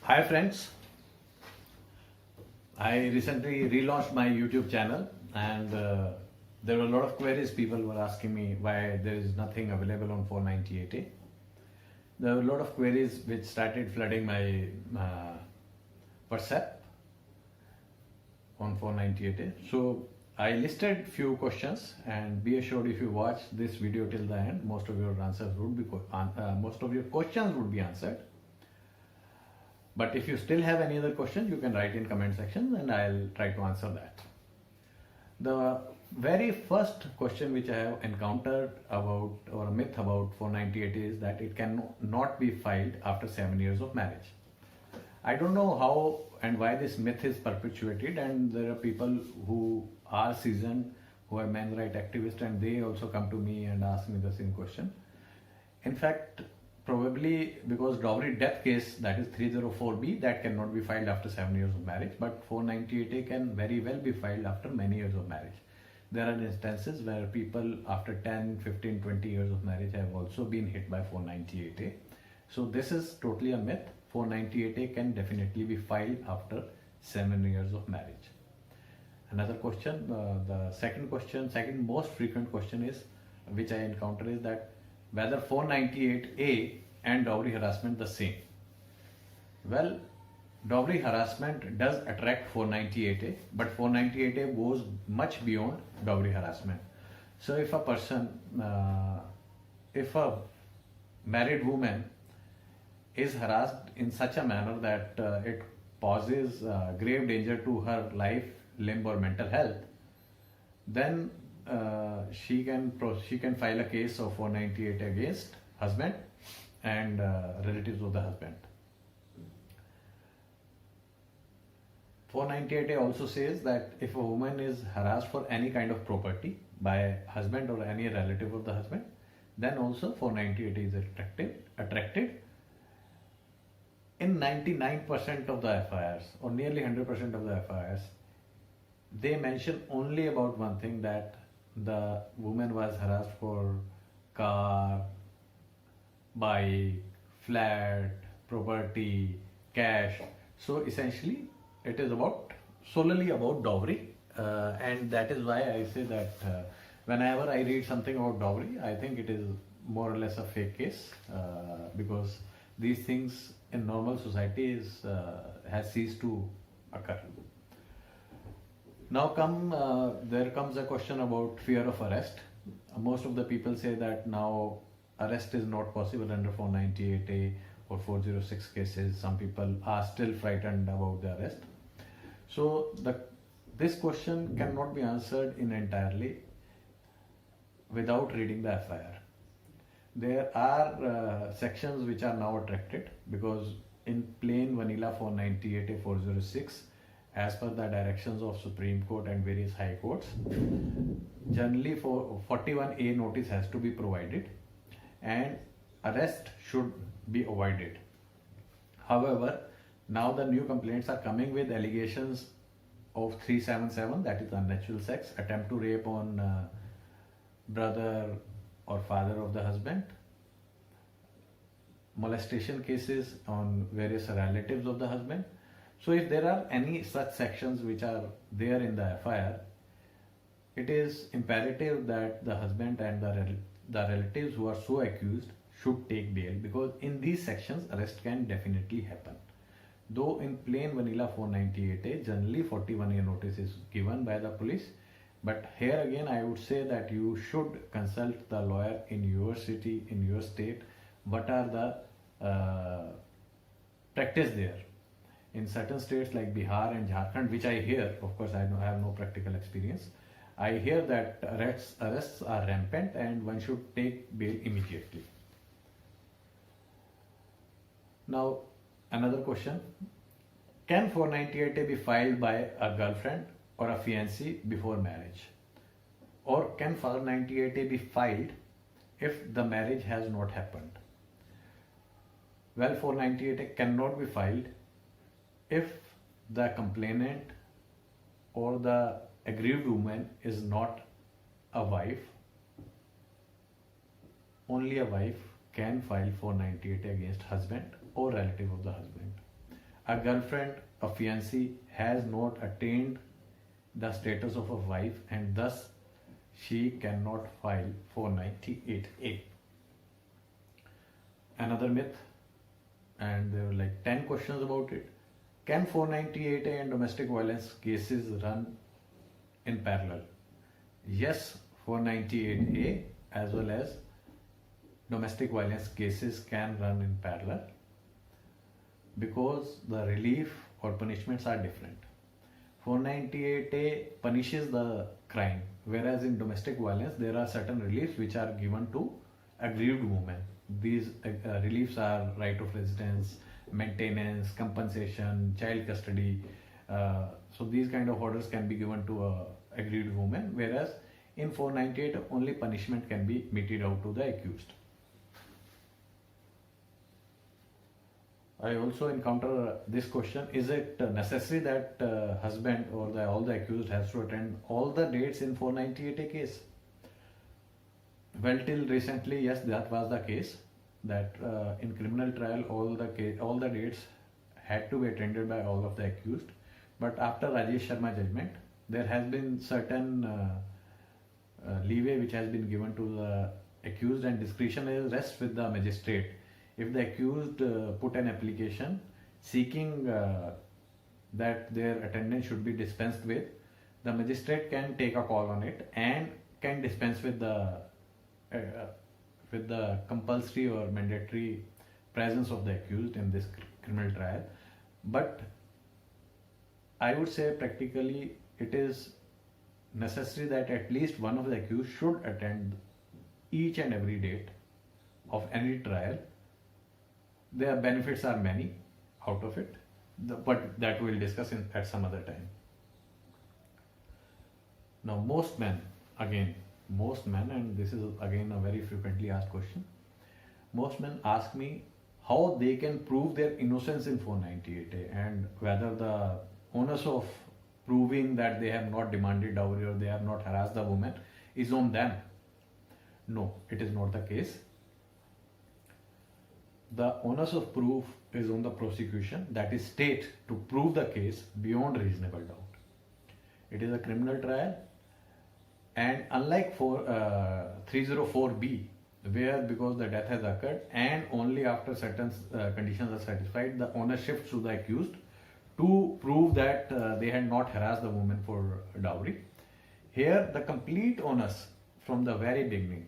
Hi friends, I recently relaunched my YouTube channel and there were a lot of queries. People were asking me why there is nothing available on 498A. There were a lot of queries which started flooding my WhatsApp on 498A. So I listed few questions, and be assured if you watch this video till the end, most of your questions would be answered. But if you still have any other questions, you can write in comment section and I'll try to answer that. The very first question which I have encountered about, or a myth about 498 is that it can not be filed after 7 years of marriage. I don't know how and why this myth is perpetuated, and there are people who are seasoned, who are men's right activists, and they also come to me and ask me the same question. In fact, probably because dowry death case, that is 304B, that cannot be filed after 7 years of marriage, but 498A can very well be filed after many years of marriage. There are instances where people after 10, 15, 20 years of marriage have also been hit by 498A. So this is totally a myth. 498A can definitely be filed after 7 years of marriage. Another question, the second most frequent question is, which I encounter, is that whether 498A and dowry harassment the same. Well, dowry harassment does attract 498A, but 498A goes much beyond dowry harassment. So if a married woman is harassed in such a manner that it poses grave danger to her life, limb or mental health, then she can file a case of 498 against husband and relatives of the husband. 498A also says that if a woman is harassed for any kind of property by husband or any relative of the husband, then also 498A is attracted. In 99% of the FIRs, or nearly 100% of the FIRs, they mention only about one thing, that the woman was harassed for car, bike, flat, property, cash. So essentially it is solely about dowry, and that is why I say that whenever I read something about dowry, I think it is more or less a fake case, because these things in normal society has ceased to occur. Now there comes a question about fear of arrest. Most of the people say that now arrest is not possible under 498A or 406 cases. Some people are still frightened about the arrest. So this question cannot be answered in entirely without reading the FIR. There are sections which are now attracted, because in plain vanilla 498A 406, as per the directions of Supreme Court and various high courts, generally for 41A notice has to be provided and arrest should be avoided. However, now the new complaints are coming with allegations of 377, that is unnatural sex, attempt to rape on brother or father of the husband, molestation cases on various relatives of the husband. So if there are any such sections which are there in the FIR, it is imperative that the husband and the relatives who are so accused should take bail, because in these sections arrest can definitely happen. Though in plain vanilla 498A, generally 41A notice is given by the police, but here again I would say that you should consult the lawyer in your city, in your state, what are the practice there. In certain states like Bihar and Jharkhand, which I hear, of course I have no practical experience, I hear that arrests are rampant and one should take bail immediately. Now another question, can 498A be filed by a girlfriend or a fiancé before marriage? Or can 498A be filed if the marriage has not happened? Well, 498A cannot be filed if the complainant or the aggrieved woman is not a wife. Only a wife can file 498 against husband or relative of the husband. a girlfriend, a fiancée has not attained the status of a wife and thus she cannot file 498A. Another myth, and there were like 10 questions about it. Can 498A and domestic violence cases run in parallel? Yes, 498A as well as domestic violence cases can run in parallel because the relief or punishments are different. 498A punishes the crime, whereas in domestic violence there are certain reliefs which are given to aggrieved women. These reliefs are right of residence, maintenance, compensation, child custody. So these kind of orders can be given to a aggrieved woman, whereas in 498 only punishment can be meted out to the accused. I also encounter this question: is it necessary that husband or all the accused has to attend all the dates in 498A case? Well, till recently, yes, that was the case. That in criminal trial, all the dates had to be attended by all of the accused. But after Rajesh Sharma judgment, there has been certain leeway which has been given to the accused, and discretion rests with the magistrate. If the accused put an application seeking that their attendance should be dispensed with, the magistrate can take a call on it and can dispense with the compulsory or mandatory presence of the accused in this criminal trial. But I would say practically it is necessary that at least one of the accused should attend each and every date of any trial. Their benefits are many out of it, but that we'll discuss at some other time. Now, most men, and this is again a very frequently asked question, most men ask me how they can prove their innocence in 498A and whether the onus of proving that they have not demanded dowry or they have not harassed the woman is on them. No, it is not the case. The onus of proof is on the prosecution, that is state, to prove the case beyond reasonable doubt. It is a criminal trial, and unlike 304B, where because the death has occurred and only after certain conditions are satisfied, the onus shifts to the accused to prove that they had not harassed the woman for dowry. Here, the complete onus from the very beginning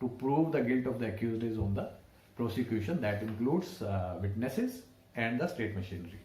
to prove the guilt of the accused is on the prosecution. That includes witnesses and the state machinery.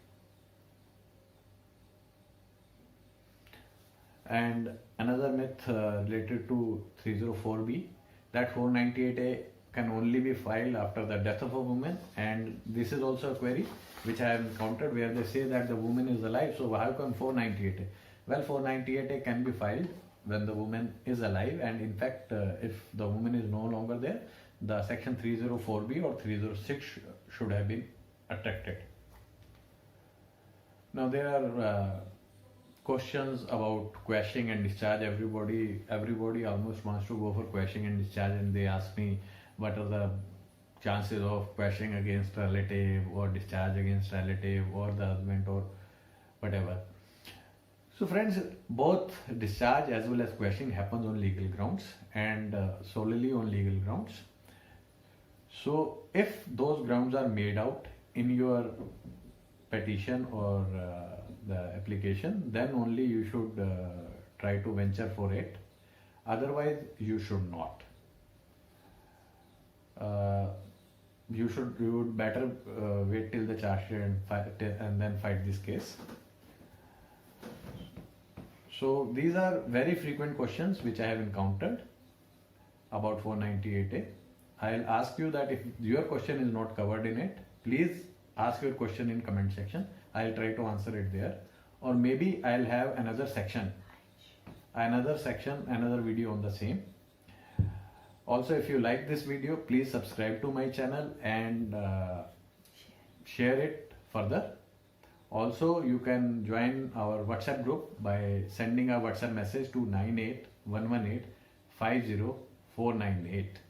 And another myth related to 304B, that 498A can only be filed after the death of a woman, and this is also a query which I have encountered where they say that the woman is alive, so how come 498A? Well, 498A can be filed when the woman is alive, and in fact if the woman is no longer there, the section 304B or 306 should have been attracted. Now there are questions about quashing and discharge. Everybody almost wants to go for quashing and discharge, and they ask me what are the chances of quashing against relative or discharge against relative or the husband or whatever. So friends, both discharge as well as quashing happens on legal grounds and solely on legal grounds. So if those grounds are made out in your petition or the application, then only you should try to venture for it. Otherwise, you should not. You would better wait till the charge sheet and then fight this case. So these are very frequent questions which I have encountered about 498A. I'll ask you that if your question is not covered in it, please ask your question in comment section. I'll try to answer it there, or maybe I'll have another video on the same. Also, if you like this video, please subscribe to my channel and share it further. Also, you can join our WhatsApp group by sending a WhatsApp message to 98118 50498.